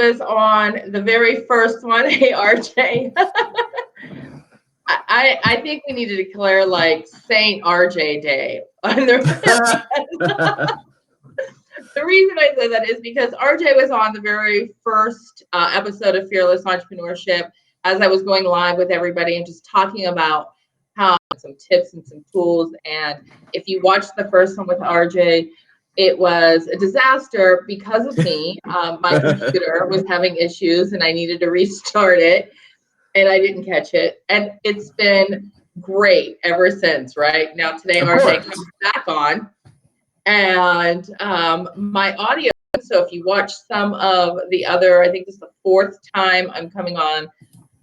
was on the very first one. Hey, RJ. I think we need to declare like Saint RJ Day. The reason I say that is because RJ was on the very first episode of Fearless Entrepreneurship as I was going live with everybody and just talking about how some tips and some tools. And if you watched the first one with RJ, it was a disaster because of me. My computer was having issues and I needed to restart it and I didn't catch it. And it's been great ever since, right? Now today RJ comes back on. And my audio, so if you watch some of the other, I think this is the fourth time I'm coming on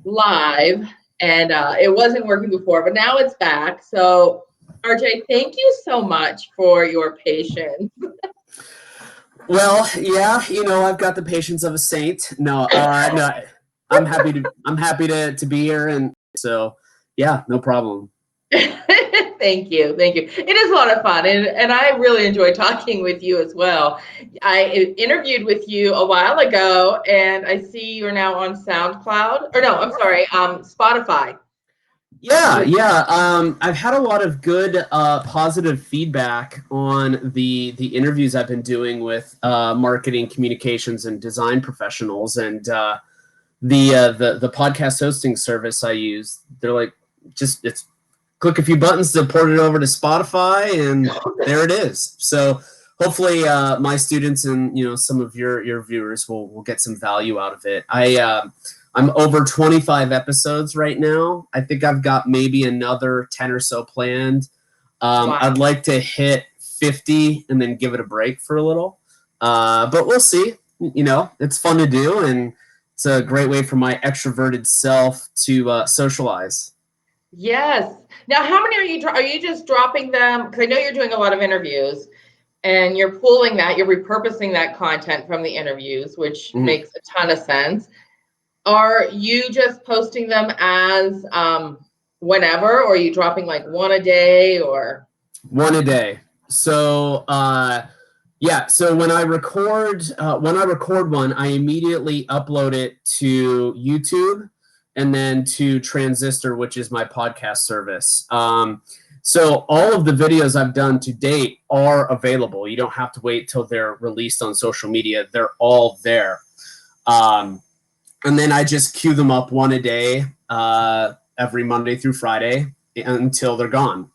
live, and it wasn't working before, but now it's back. So RJ, thank you so much for your patience. Well, yeah, I've got the patience of a saint. No, I'm happy to be here, and so yeah, no problem. Thank you. It is a lot of fun, and I really enjoy talking with you as well. I interviewed with you a while ago, and I see you're now on SoundCloud. Or no, I'm sorry, Spotify. Yeah. I've had a lot of good, positive feedback on the interviews I've been doing with marketing, communications, and design professionals, and the podcast hosting service I use. They're like, it's click a few buttons to port it over to Spotify, and there it is. So hopefully my students and some of your viewers will get some value out of it. I'm over 25 episodes right now. I think I've got maybe another 10 or so planned. Wow. I'd like to hit 50 and then give it a break for a little. But we'll see. It's fun to do, and it's a great way for my extroverted self to socialize. Yes. Now, how many are you just dropping them? Because I know you're doing a lot of interviews and you're pulling that, you're repurposing that content from the interviews, which makes a ton of sense. Are you just posting them as whenever, or are you dropping like one a day or? One a day. So, so when I record one, I immediately upload it to YouTube and then to Transistor, which is my podcast service. So all of the videos I've done to date are available. You don't have to wait till they're released on social media. They're all there. And then I just queue them up one a day, every Monday through Friday until they're gone.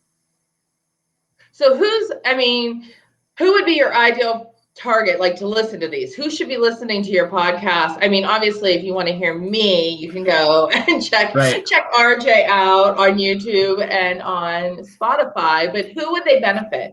So who would be your ideal target, like to listen to these? Who should be listening to your podcast? I mean, obviously, if you want to hear me, you can go and check RJ out on YouTube and on Spotify. But who would they benefit?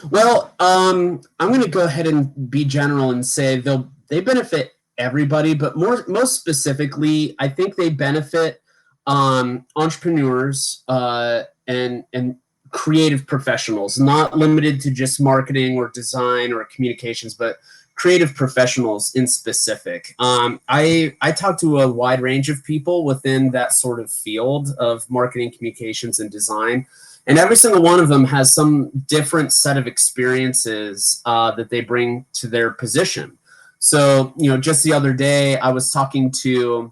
Well, I'm going to go ahead and be general and say they benefit everybody, but most specifically, I think they benefit entrepreneurs and creative professionals, not limited to just marketing or design or communications, but creative professionals in specific. I talk to a wide range of people within that sort of field of marketing, communications, and design. And every single one of them has some different set of experiences that they bring to their position. So, just the other day, I was talking to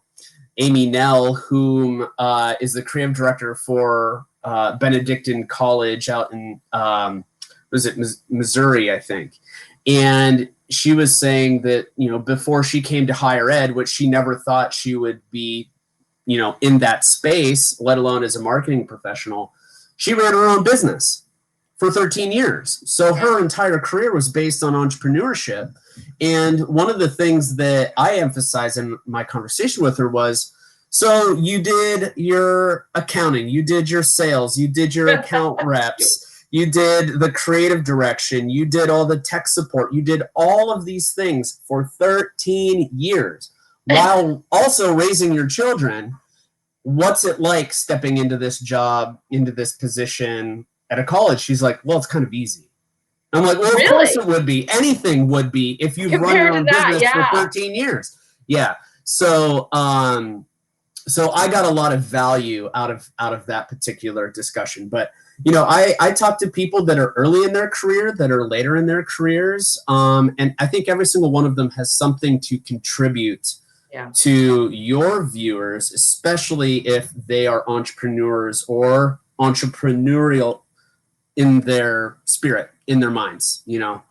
Amy Nell, whom is the creative director for Benedictine College out in, Missouri, I think. And she was saying that, before she came to higher ed, which she never thought she would be, in that space, let alone as a marketing professional, she ran her own business for 13 years. So her entire career was based on entrepreneurship. And one of the things that I emphasized in my conversation with her was, so you did your accounting, you did your sales, you did your account reps, you did the creative direction, you did all the tech support, you did all of these things for 13 years while also raising your children. What's it like stepping into this job, into this position at a college? She's like, well, it's kind of easy. I'm like, well, of course it would be. Anything would be if you've run your own business for 13 years. Yeah. So, so I got a lot of value out of that particular discussion. But you know, I talk to people that are early in their career, that are later in their careers, and I think every single one of them has something to contribute to your viewers, especially if they are entrepreneurs or entrepreneurial in their spirit, in their minds, you know?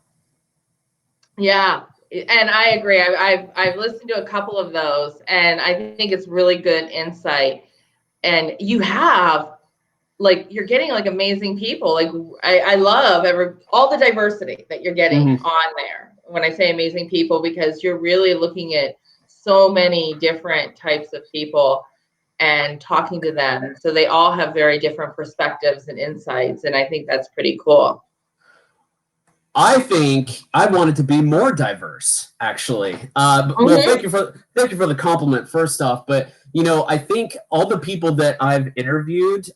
Yeah. And I agree. I've listened to a couple of those, and I think it's really good insight. And you have, like, you're getting like amazing people. Like, I love all the diversity that you're getting on there when I say amazing people, because you're really looking at so many different types of people and talking to them. So they all have very different perspectives and insights. And I think that's pretty cool. I think I wanted to be more diverse, actually. Well, thank you for the compliment, first off. But you know, I think all the people that I've interviewed,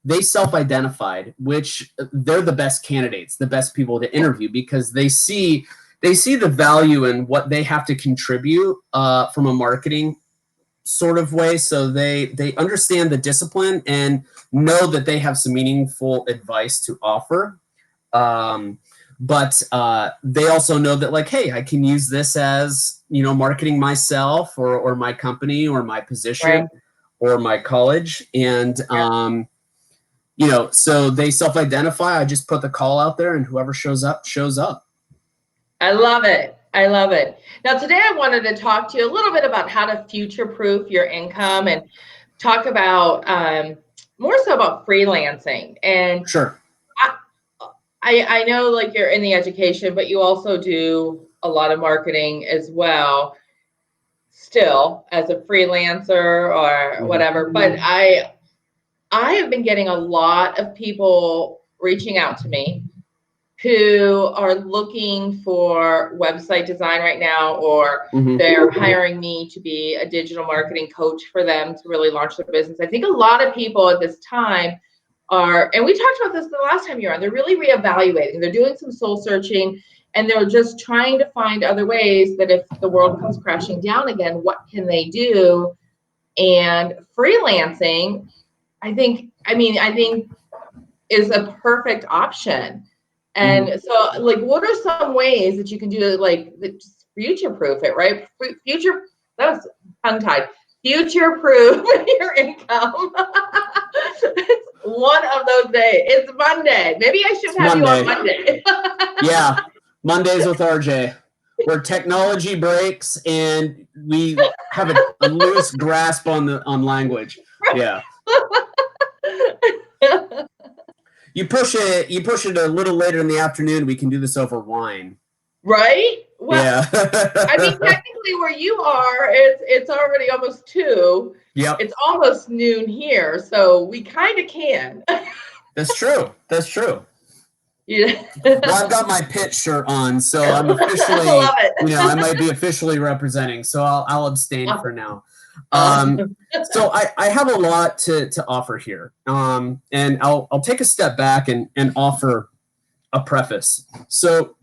they self-identified, which they're the best candidates, the best people to interview, because they see the value in what they have to contribute from a marketing sort of way. So they understand the discipline and know that they have some meaningful advice to offer. But they also know that, like, hey, I can use this as, you know, marketing myself or my company or my position or my college. And, you know, so they self-identify. I just put the call out there, and whoever shows up, shows up. I love it. I love it. Now, today I wanted to talk to you a little bit about how to future-proof your income and talk about more so about freelancing. And sure. I know, like, you're in the education, but you also do a lot of marketing as well, still as a freelancer or whatever. But I have been getting a lot of people reaching out to me who are looking for website design right now, or they're hiring me to be a digital marketing coach for them to really launch their business. I think a lot of people at this time are, and we talked about this the last time you were on, they're really reevaluating. They're doing some soul searching, and they're just trying to find other ways that if the world comes crashing down again, what can they do? And freelancing, I think is a perfect option. And so, like, what are some ways that you can do, like, just future-proof it, right? That was tongue-tied. Future-proof your income. It's one of those days. It's Monday. Maybe I should have you on Monday. Yeah, Mondays with RJ, where technology breaks and we have a loose grasp on language. Yeah. You push it a little later in the afternoon. We can do this over wine. Right? Well, yeah. I mean, technically where you are, it's already almost 2. Yep. It's almost noon here, so we kind of can. That's true. That's true. Yeah. Well, I've got my pitch shirt on, so I'm officially, love it. you know, I might be officially representing, so I'll abstain for now. So I have a lot to offer here, and I'll take a step back and offer a preface. So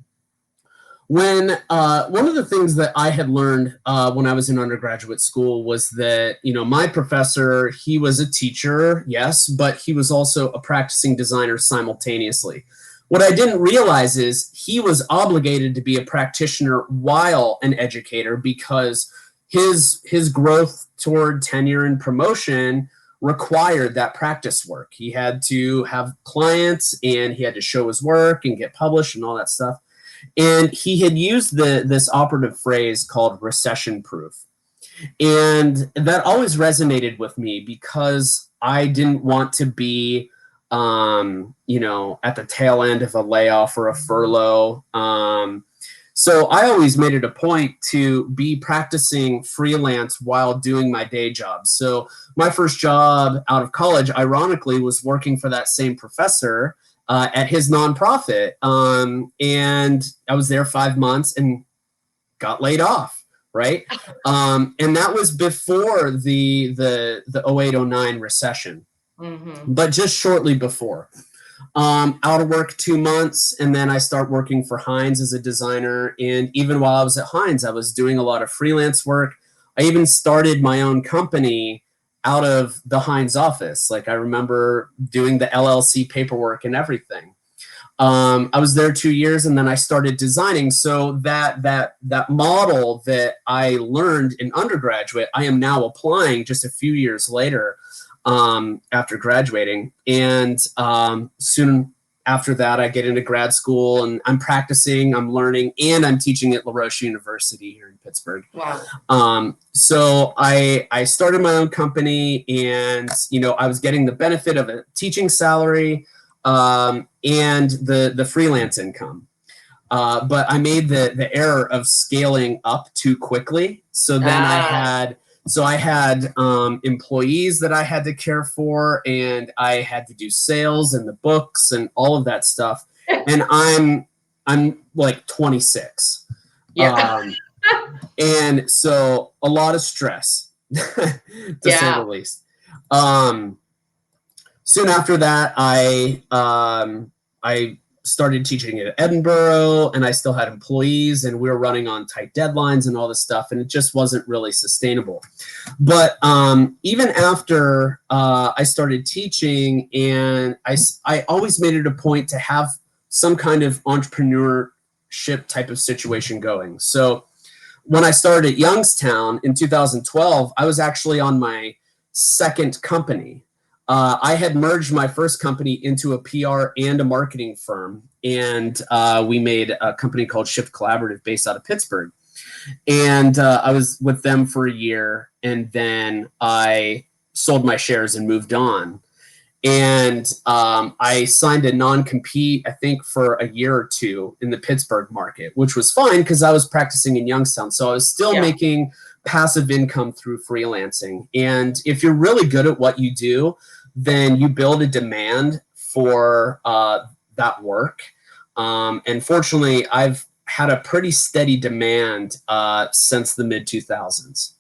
when one of the things that I had learned when I was in undergraduate school was that, you know, my professor, he was a teacher, yes, but he was also a practicing designer simultaneously. What I didn't realize is he was obligated to be a practitioner while an educator, because his growth toward tenure and promotion required that practice work. He had to have clients, and he had to show his work and get published and all that stuff. And he had used this operative phrase called recession proof. And that always resonated with me, because I didn't want to be, you know, at the tail end of a layoff or a furlough. So I always made it a point to be practicing freelance while doing my day job. So my first job out of college, ironically, was working for that same professor at his nonprofit. And I was there 5 months and got laid off, right? And that was before the 08-09 recession, but just shortly before. Out of work 2 months, and then I start working for Hinsz as a designer. And even while I was at Hinsz, I was doing a lot of freelance work. I even started my own company out of the Hinsz office. Like, I remember doing the LLC paperwork and everything. I was there 2 years, and then I started designing. So that model that I learned in undergraduate, I am now applying just a few years later, after graduating. And soon after that, I get into grad school, and I'm practicing, I'm learning, and I'm teaching at La Roche University here in Pittsburgh. Wow. So I started my own company, and I was getting the benefit of a teaching salary, and the freelance income. But I made the error of scaling up too quickly. So then I had employees that I had to care for, and I had to do sales and the books and all of that stuff. And I'm like 26. Yeah. And so a lot of stress, to say the least. Soon after that, I started teaching at Edinburgh, and I still had employees, and we were running on tight deadlines and all this stuff, and it just wasn't really sustainable. But even after I started teaching, and I always made it a point to have some kind of entrepreneurship type of situation going. So when I started at Youngstown in 2012, I was actually on my second company. I had merged my first company into a PR and a marketing firm, and we made a company called Shift Collaborative based out of Pittsburgh. And I was with them for a year, and then I sold my shares and moved on. And I signed a non-compete, I think, for a year or two in the Pittsburgh market, which was fine because I was practicing in Youngstown. So I was still making passive income through freelancing. And if you're really good at what you do, then you build a demand for that work. And fortunately, I've had a pretty steady demand since the mid-2000s.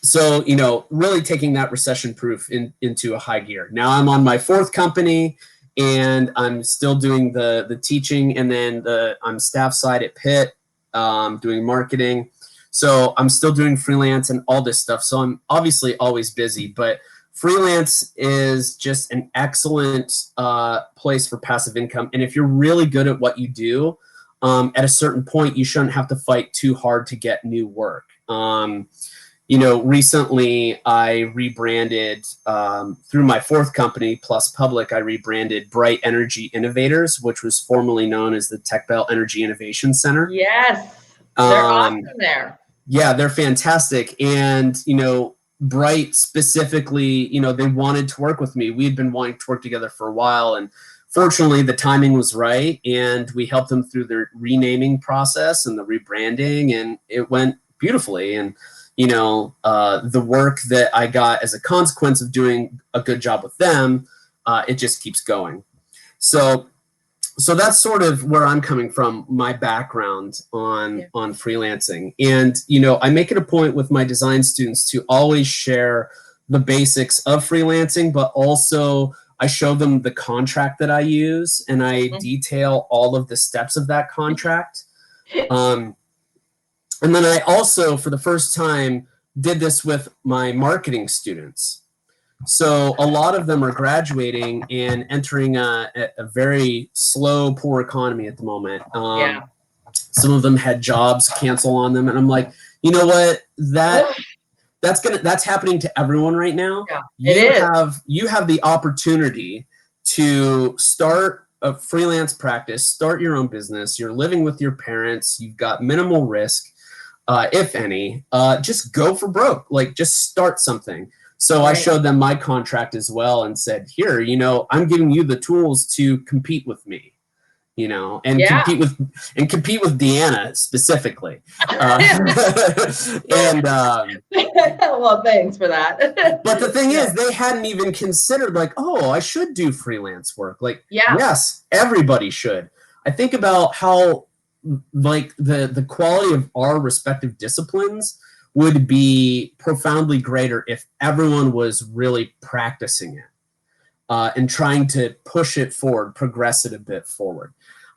So, really taking that recession-proof into a high gear. Now I'm on my fourth company, and I'm still doing the teaching, and then I'm staff side at Pitt, doing marketing. So I'm still doing freelance and all this stuff. So I'm obviously always busy, but freelance is just an excellent place for passive income. And if you're really good at what you do, at a certain point, you shouldn't have to fight too hard to get new work. Recently I rebranded through my fourth company, Plus Public. I rebranded Bright Energy Innovators, which was formerly known as the Tech Belt Energy Innovation Center. Yes, they're awesome there. Yeah, they're fantastic. And, Bright specifically, they wanted to work with me. We had been wanting to work together for a while. And fortunately, the timing was right. And we helped them through their renaming process and the rebranding. And it went beautifully. And, the work that I got as a consequence of doing a good job with them, it just keeps going. So that's sort of where I'm coming from, my background on freelancing. And, I make it a point with my design students to always share the basics of freelancing, but also I show them the contract that I use, and I detail all of the steps of that contract. And then I also, for the first time, did this with my marketing students. So a lot of them are graduating and entering a very slow, poor economy at the moment. Some of them had jobs cancel on them, and I'm like, you know what? That's happening to everyone right now. Yeah, you have the opportunity to start a freelance practice, start your own business. You're living with your parents. You've got minimal risk, if any. Just go for broke. Like, just start something. So I showed them my contract as well and said, here, I'm giving you the tools to compete with me, and compete with Deanna specifically. Well, thanks for that. But the thing is, they hadn't even considered like, oh, I should do freelance work. Like, yes, everybody should. I think about how like the quality of our respective disciplines would be profoundly greater if everyone was really practicing it and trying to push it forward, progress it a bit forward.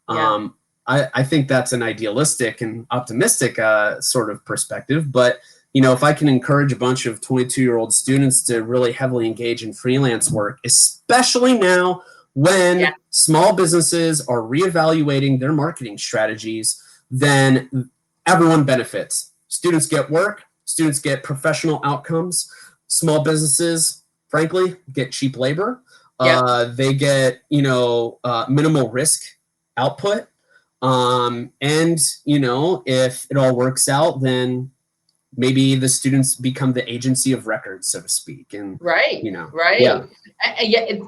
I think that's an idealistic and optimistic sort of perspective, but if I can encourage a bunch of 22-year-old students to really heavily engage in freelance work, especially now when small businesses are reevaluating their marketing strategies, then everyone benefits. Students get work, students get professional outcomes, small businesses, frankly, get cheap labor. They get, minimal risk output. And, if it all works out, then maybe the students become the agency of record, so to speak. And Yeah,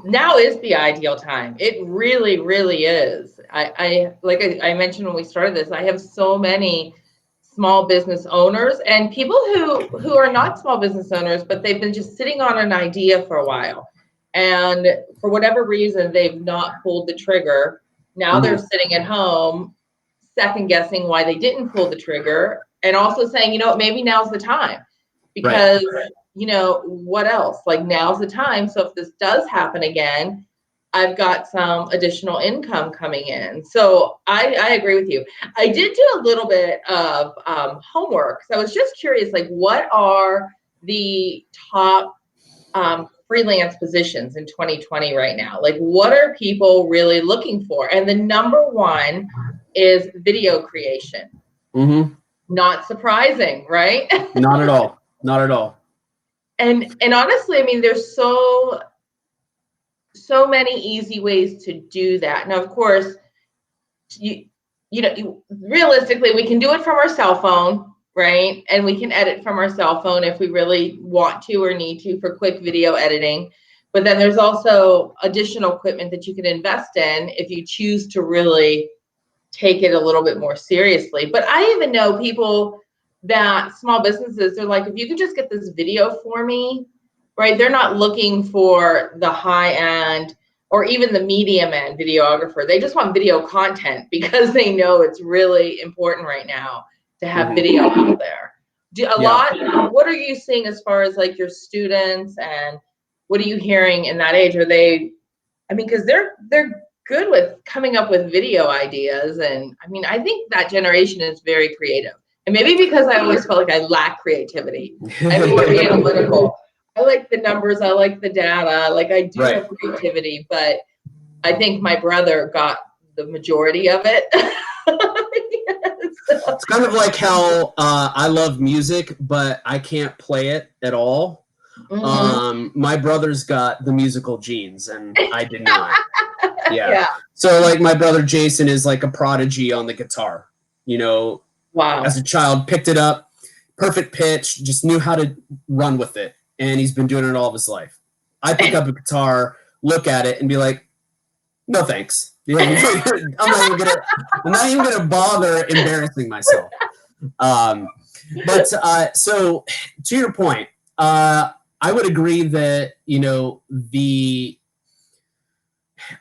now is the ideal time. It really, really is. I like I mentioned when we started this, I have so many small business owners and people who are not small business owners, but they've been just sitting on an idea for a while. And for whatever reason, they've not pulled the trigger. Now they're sitting at home, second guessing why they didn't pull the trigger, and also saying, maybe now's the time because, what else? Like, now's the time. So if this does happen again, I've got some additional income coming in. So I agree with you. I did do a little bit of homework. So I was just curious, like, what are the top freelance positions in 2020 right now? Like, what are people really looking for? And the number one is video creation. Not surprising, right? Not at all. Not at all. And honestly, I mean, there's so many easy ways to do that. Now, of course, realistically, we can do it from our cell phone, right? And we can edit from our cell phone if we really want to or need to for quick video editing. But then there's also additional equipment that you can invest in if you choose to really take it a little bit more seriously. But I even know people that small businesses are like, if you could just get this video for me, right? They're not looking for the high end or even the medium end videographer. They just want video content because they know it's really important right now to have video out there. What are you seeing as far as like your students, and what are you hearing in that age? Are they, because they're good with coming up with video ideas. And I think that generation is very creative. And maybe because I always felt like I lack creativity. I'm very analytical. I like the numbers. I like the data. Like, I do have creativity, but I think my brother got the majority of it. It's kind of like how I love music, but I can't play it at all. My brother's got the musical genes, and I did not. So, like, my brother Jason is like a prodigy on the guitar. Wow. As a child, picked it up, perfect pitch, just knew how to run with it, and he's been doing it all of his life. I pick up a guitar, look at it, and be like, no thanks. I'm not even gonna bother embarrassing myself. So to your point, I would agree that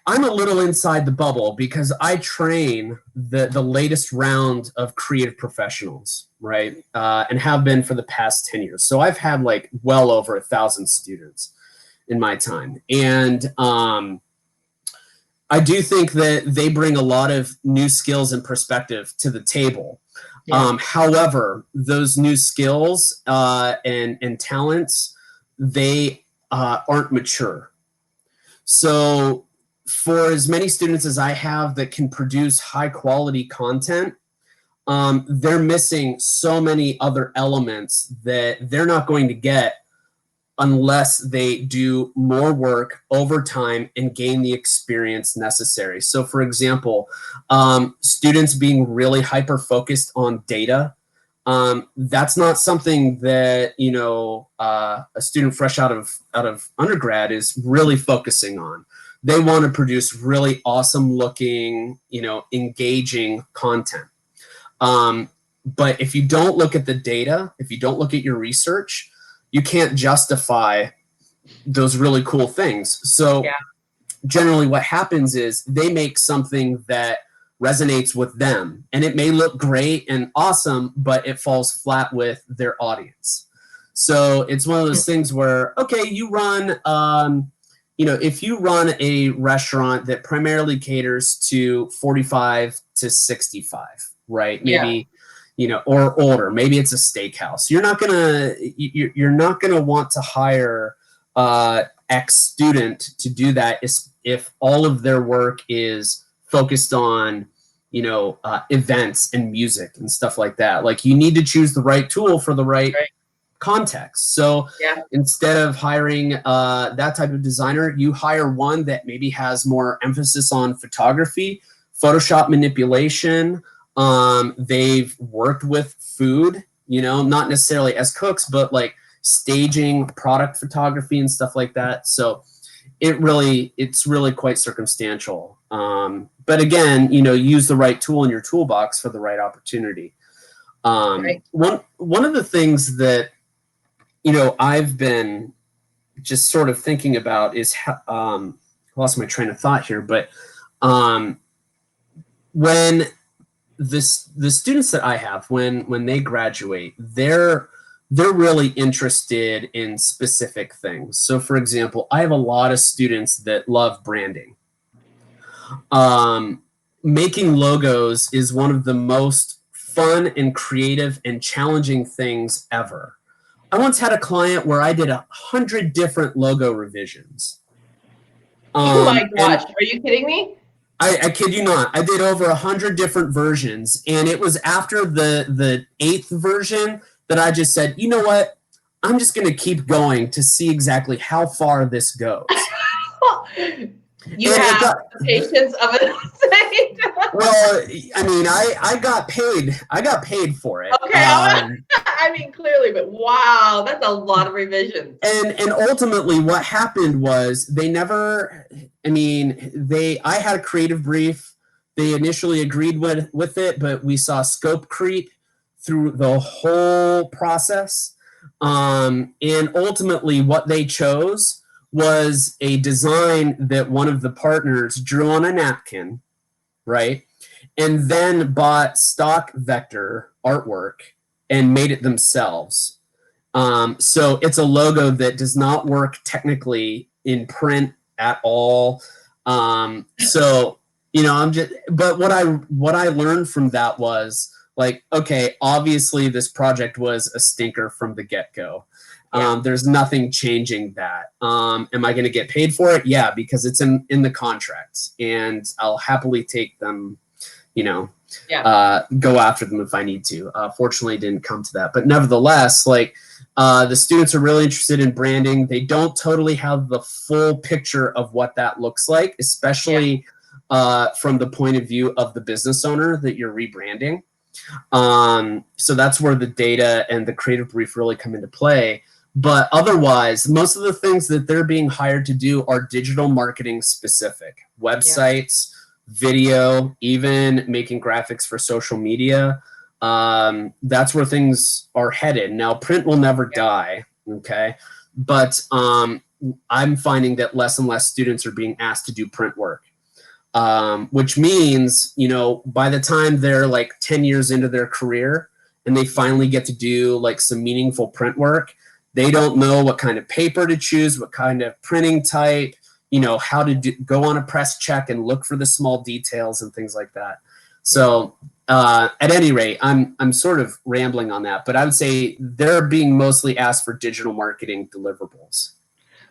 I'm a little inside the bubble because I train the latest round of creative professionals, right? And have been for the past 10 years. So I've had like well over 1,000 students in my time. And I do think that they bring a lot of new skills and perspective to the table. However, those new skills and talents, they aren't mature. So for as many students as I have that can produce high quality content, they're missing so many other elements that they're not going to get unless they do more work over time and gain the experience necessary. So for example, students being really hyper focused on data, that's not something that a student fresh out of undergrad is really focusing on. They want to produce really awesome looking, engaging content. But if you don't look at the data, if you don't look at your research, you can't justify those really cool things. So generally what happens is they make something that resonates with them, and it may look great and awesome, but it falls flat with their audience. So it's one of those things where, okay, you run, if you run a restaurant that primarily caters to 45 to 65, right? Maybe, or older. Maybe it's a steakhouse. You're not gonna want to hire X student to do that if all of their work is focused on events and music and stuff like that. Like, you need to choose the right tool for the right context. So instead of hiring that type of designer, you hire one that maybe has more emphasis on photography, Photoshop manipulation. They've worked with food, not necessarily as cooks, but like staging, product photography and stuff like that. So it's really quite circumstantial. But again, use the right tool in your toolbox for the right opportunity. One of the things that I've been just sort of thinking about is I lost my train of thought here, but when the students that I have, when they graduate, they're really interested in specific things. So for example, I have a lot of students that love branding. Making logos is one of the most fun and creative and challenging things ever. I once had a client where I did 100 different logo revisions. Oh my gosh, are you kidding me? I kid you not. I did over 100 different versions, and it was after the 8th version that I just said, you know what? I'm just going to keep going to see exactly how far this goes. You have the patience of a saint. Well, I mean, I got paid. I got paid for it. Okay, I mean, clearly, but wow, that's a lot of revisions. And ultimately, what happened was they never. I mean, I had a creative brief. They initially agreed with it, but we saw scope creep through the whole process. And ultimately, what they chose was a design that one of the partners drew on a napkin, right? And then bought stock vector artwork and made it themselves. So it's a logo that does not work technically in print at all. So, but what I learned from that was like, okay, obviously this project was a stinker from the get-go. There's nothing changing that. Am I going to get paid for it? Yeah, because it's in the contract, and I'll happily take them, go after them if I need to. Fortunately, it didn't come to that. But nevertheless, like, the students are really interested in branding. They don't totally have the full picture of what that looks like, especially from the point of view of the business owner that you're rebranding. So that's where the data and the creative brief really come into play. But otherwise, most of the things that they're being hired to do are digital marketing specific. Websites, video, even making graphics for social media. That's where things are headed. Now, print will never die, okay? But I'm finding that less and less students are being asked to do print work. Which means, by the time they're like 10 years into their career and they finally get to do like some meaningful print work, they don't know what kind of paper to choose, what kind of printing type, how to go on a press check and look for the small details and things like that. So at any rate, I'm sort of rambling on that, but I would say they're being mostly asked for digital marketing deliverables.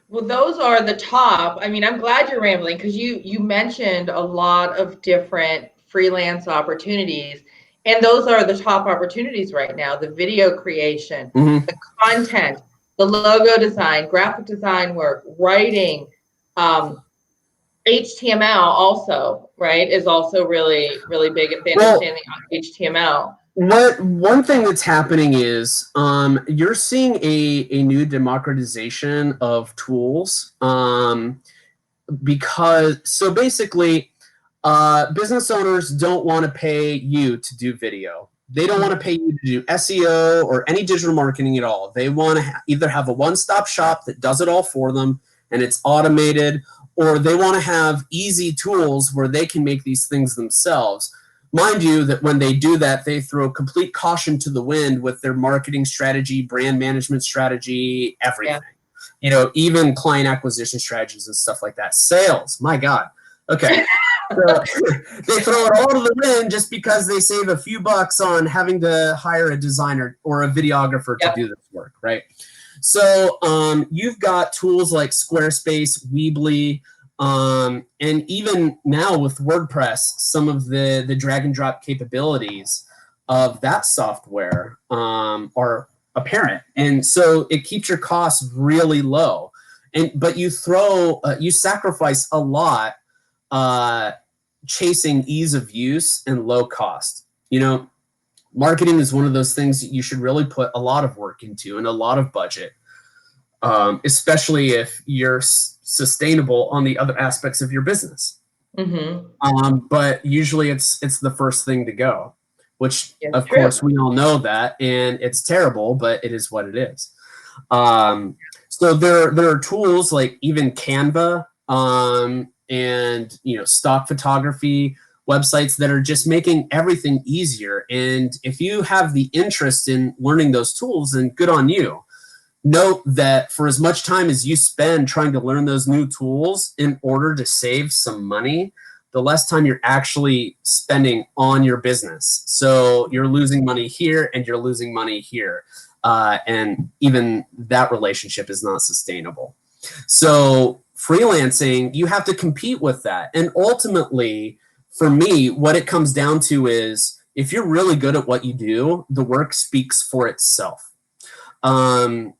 Well, those are the top. I mean, I'm glad you're rambling because you mentioned a lot of different freelance opportunities, and those are the top opportunities right now: the video creation, the content, the logo design, graphic design work, writing, HTML also, right, is also really, really big at the understanding on HTML. One thing that's happening is you're seeing a new democratization of tools, because so basically business owners don't want to pay you to do video. They don't want to pay you to do SEO or any digital marketing at all. They want to either have a one-stop shop that does it all for them and it's automated, or they want to have easy tools where they can make these things themselves. Mind you, that when they do that, they throw complete caution to the wind with their marketing strategy, brand management strategy, everything. Even client acquisition strategies and stuff like that. Sales, my God. Okay. So they throw it all to the wind just because they save a few bucks on having to hire a designer or a videographer to do this work, right? So you've got tools like Squarespace, Weebly, and even now with WordPress, some of the drag and drop capabilities of that software are apparent. And so it keeps your costs really low. But you sacrifice a lot chasing ease of use and low cost. Marketing is one of those things that you should really put a lot of work into and a lot of budget, especially if you're sustainable on the other aspects of your business. But usually it's the first thing to go, which of course we all know that, and it's terrible, but it is what it is. So there are tools like even Canva and stock photography websites that are just making everything easier. And if you have the interest in learning those tools, then good on you. Note that for as much time as you spend trying to learn those new tools in order to save some money, the less time you're actually spending on your business. So you're losing money here and you're losing money here. And even that relationship is not sustainable. So freelancing, you have to compete with that. And ultimately, for me, what it comes down to is if you're really good at what you do, the work speaks for itself. And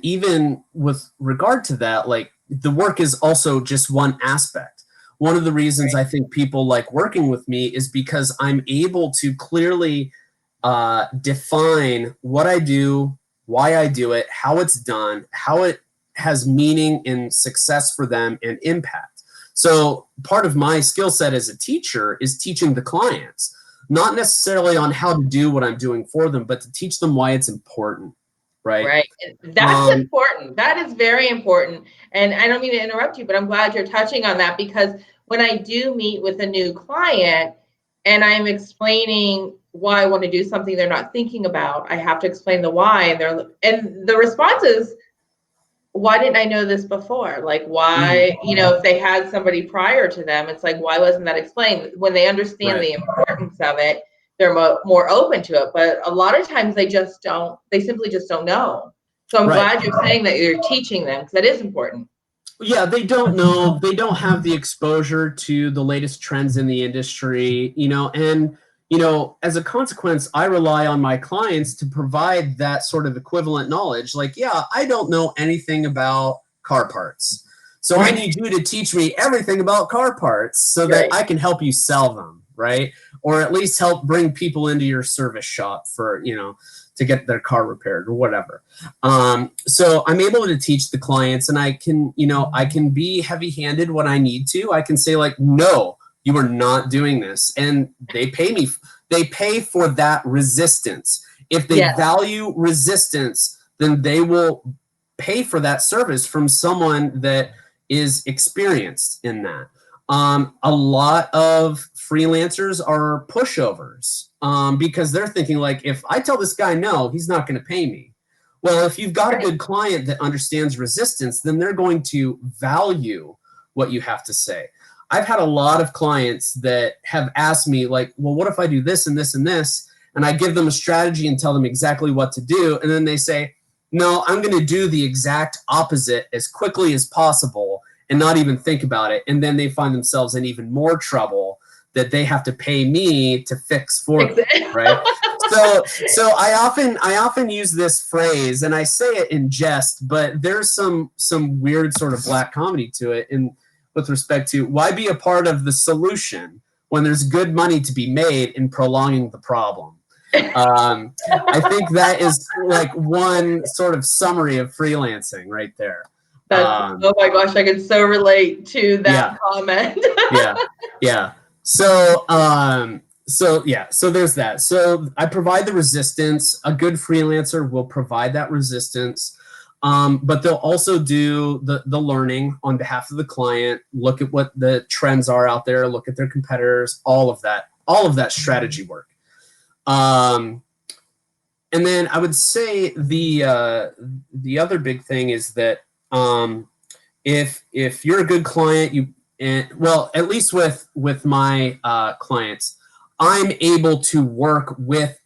even with regard to that, like the work is also just one aspect. One of the reasons I think people like working with me is because I'm able to clearly define what I do, why I do it, how it's done, how it has meaning and success for them and impact. So part of my skill set as a teacher is teaching the clients, not necessarily on how to do what I'm doing for them, but to teach them why it's important. Right. That's important. That is very important. And I don't mean to interrupt you, but I'm glad you're touching on that, because when I do meet with a new client and I'm explaining why I want to do something they're not thinking about, I have to explain the why. And the response is, why didn't I know this before? Like, why, if they had somebody prior to them, it's like, why wasn't that explained? When they understand the importance of it, they're more open to it. But a lot of times they simply just don't know. So I'm glad you're saying that you're teaching them, because that is important. Yeah, they don't know. They don't have the exposure to the latest trends in the industry, and as a consequence, I rely on my clients to provide that sort of equivalent knowledge. Like, yeah, I don't know anything about car parts, so I need you to teach me everything about car parts so that I can help you sell them, right? Or at least help bring people into your service shop for, to get their car repaired or whatever. So I'm able to teach the clients, and I can be heavy-handed when I need to. I can say like, no, you are not doing this. And they pay for that resistance. If they value resistance, then they will pay for that service from someone that is experienced in that. A lot of freelancers are pushovers because they're thinking like, if I tell this guy no, he's not going to pay me. Well, if you've got a good client that understands resistance, then they're going to value what you have to say. I've had a lot of clients that have asked me like, well, what if I do this and this and this? And I give them a strategy and tell them exactly what to do. And then they say, no, I'm going to do the exact opposite as quickly as possible and not even think about it. And then they find themselves in even more trouble that they have to pay me to fix for them, right? So I often use this phrase, and I say it in jest, but there's some weird sort of black comedy to it, and with respect to why be a part of the solution when there's good money to be made in prolonging the problem. I think that is like one sort of summary of freelancing right there. Oh my gosh, I can so relate to that comment. Yeah. So there's that. So I provide the resistance. A good freelancer will provide that resistance. But they'll also do the learning on behalf of the client, look at what the trends are out there, look at their competitors, all of that strategy work. And then I would say the other big thing is that if you're a good client and well, at least with my clients, I'm able to work with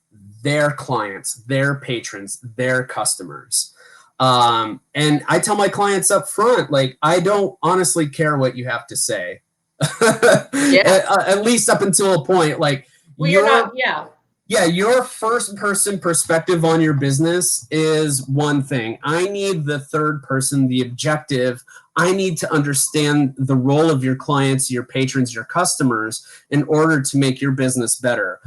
their clients, their patrons, their customers. And I tell my clients up front, like, I don't honestly care what you have to say. At least up until a point, like, well, you're not, yeah. Yeah, your first person perspective on your business is one thing. I need the third person, the objective. I need to understand the role of your clients, your patrons, your customers in order to make your business better.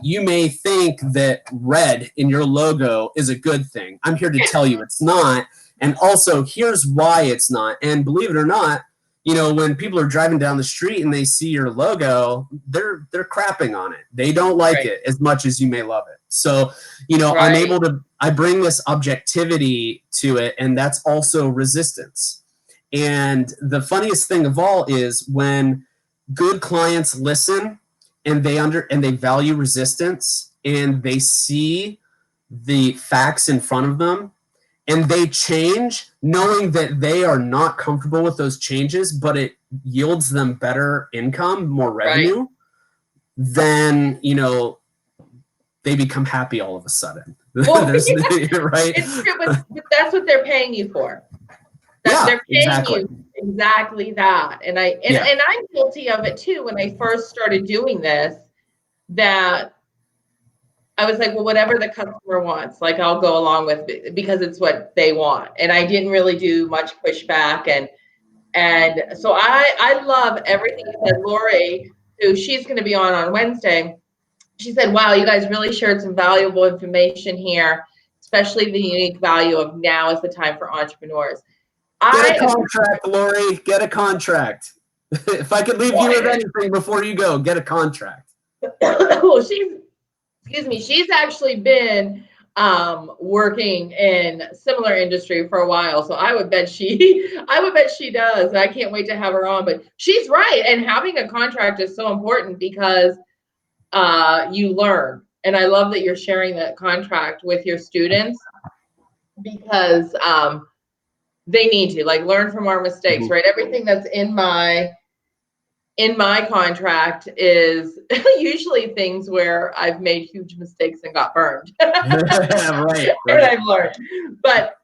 You may think that red in your logo is a good thing. I'm here to tell you it's not. And also, here's why it's not. And believe it or not, you know, when people are driving down the street and they see your logo, they're crapping on it. They don't like it as much as you may love it. So, you know, I bring this objectivity to it, and that's also resistance. And the funniest thing of all is when good clients listen and they value resistance and they see the facts in front of them, and they change knowing that they are not comfortable with those changes, but it yields them better income, more revenue, then, you know, they become happy all of a sudden. Well, right? It's true, but that's what they're paying you for. They're paying you exactly that. And I'm guilty of it too. When I first started doing this, that I was like, well, whatever the customer wants, like, I'll go along with it because it's what they want. And I didn't really do much pushback. And so I love everything you said. Lori, who she's going to be on Wednesday, she said, wow, you guys really shared some valuable information here, especially the unique value of now is the time for entrepreneurs. Get a contract, Lori. Get a contract. If I could leave you with anything before you go, get a contract. Well, she's actually been working in similar industry for a while, so I would bet she does. I can't wait to have her on. But she's right, and having a contract is so important because you learn. And I love that you're sharing that contract with your students because they need to, like, learn from our mistakes, right? Everything that's in my contract is usually things where I've made huge mistakes and got burned. right. And I've learned. But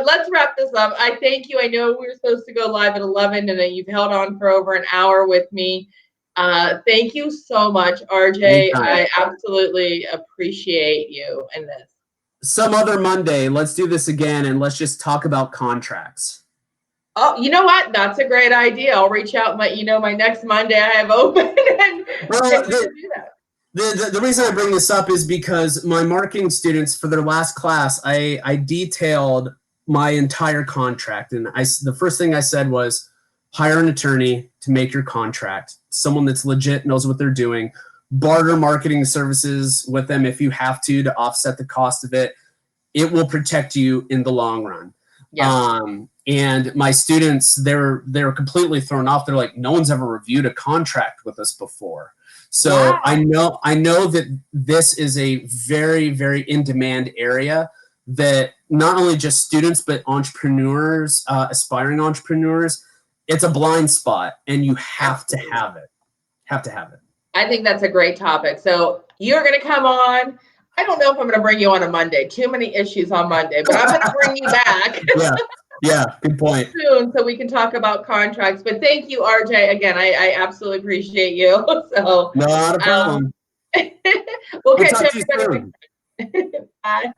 let's wrap this up. I thank you. I know we were supposed to go live at 11 and then you've held on for over an hour with me. Thank you so much, RJ. Anytime. I absolutely appreciate you in this. Some other Monday, let's do this again and let's just talk about contracts. Oh, you know what? That's a great idea. I'll reach out my next Monday I have open and do that. The reason I bring this up is because my marketing students, for their last class, I detailed my entire contract. And the first thing I said was, hire an attorney to make your contract, someone that's legit, knows what they're doing. Barter marketing services with them if you have to offset the cost of it. It will protect you in the long run. Yeah. And my students, they're completely thrown off. They're like, no one's ever reviewed a contract with us before. So wow. I know that this is a very, very in-demand area that not only just students, but entrepreneurs, aspiring entrepreneurs, it's a blind spot and you have to have it. I think that's a great topic. So you're going to come on. I don't know if I'm going to bring you on a Monday. Too many issues on Monday, but I'm going to bring you back. Yeah, good point. Soon, so we can talk about contracts. But thank you, RJ. Again, I absolutely appreciate you. So not a problem. We'll catch you soon. Bye.